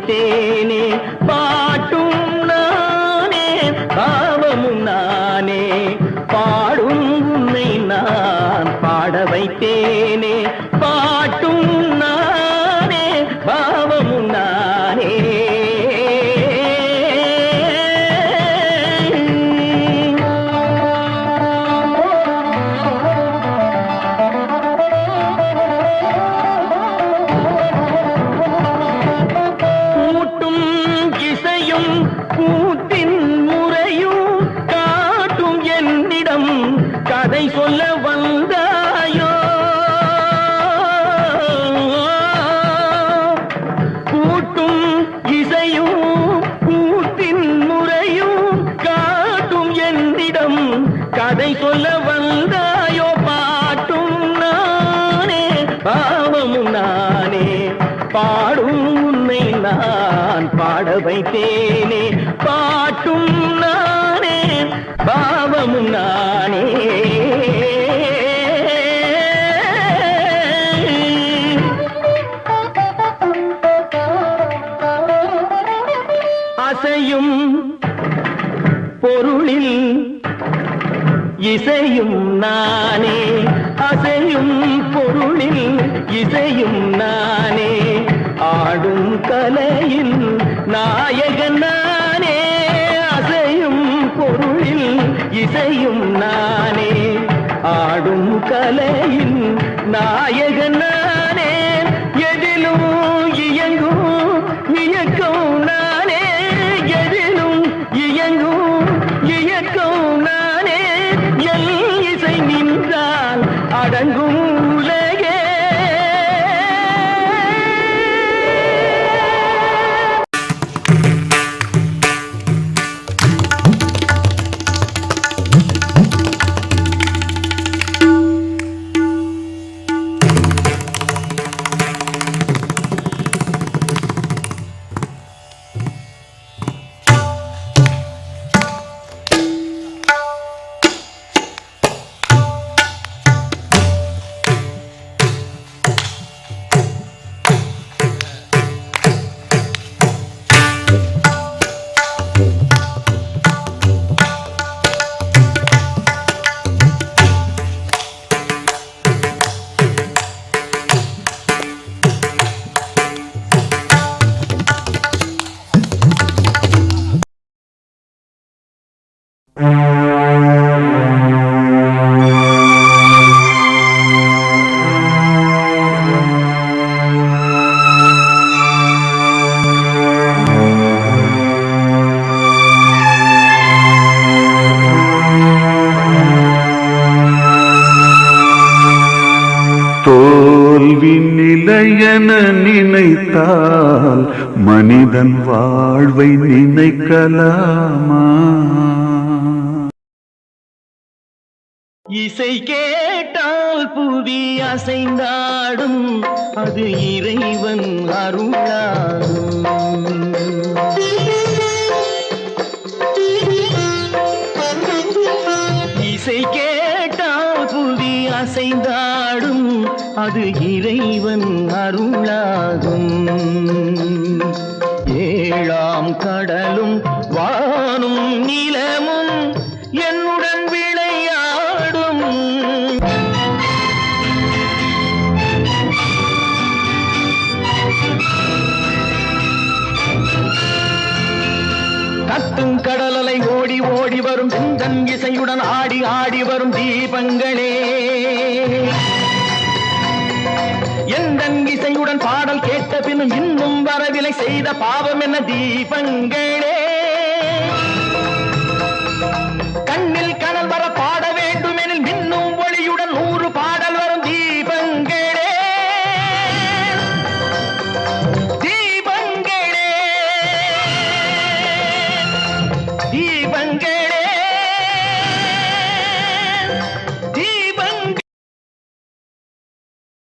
வைத்தேனே பாட்டும் நானே பாவமும் நானே பாடும் உன்னை நான் பாட வைத்தேனே பாட்டும் நானே பாவமும் நானே கூட்டின் முறையும் காட்டும் என்னிடம் கதை சொல்ல வந்தாயோ கூட்டும் இசையும் கூட்டின் முறையும் காட்டும் என்னிடம் கதை சொல்ல வந்தாயோ பாட்டும் நானே பாவமும் நானே பாடும் உன்னை நான் பாட வைத்தேனே பாட்டும் நானே பாவமும் நானே அசையும் பொருளில் இசையும் நானே அசையும் பொருளில் இசையும் நானே ஆடும் கலையில் நாயகன் நானே அசையும் பொருளில் இசையும் நானே ஆடும் கலையில் நாயகன் நானே எதிலும் இயங்கும் இயக்கம் நானே எதிலும் இயங்கும் இயக்கம் நானே எல் இசை நின்றால் அடங்கும் உலகே தோல்வி நிலையென நினைத்தால் மனிதன் வாழ்வை நினைக்கலாமா? இசை கேட்டால் புவி அசைந்தாடும் அது இறைவன் அருளாகும். இசை கேட்டால் புவி அசைந்தாடும் அது இறைவன் அருளாகும். ஏழாம் கடலும் வானும் நிலமும் என்னுடன் விளையாடும். கத்தும் கடலலை ஓடி ஓடி வரும் செந்தன் இசையுடன் ஆடி ஆடி வரும் தீபங்களே எந்தன் இசையுடன் பாடல் கேட்ட பின்னும் இன்னும் வரவில்லை செய்த பாவம் என்ன தீபங்களே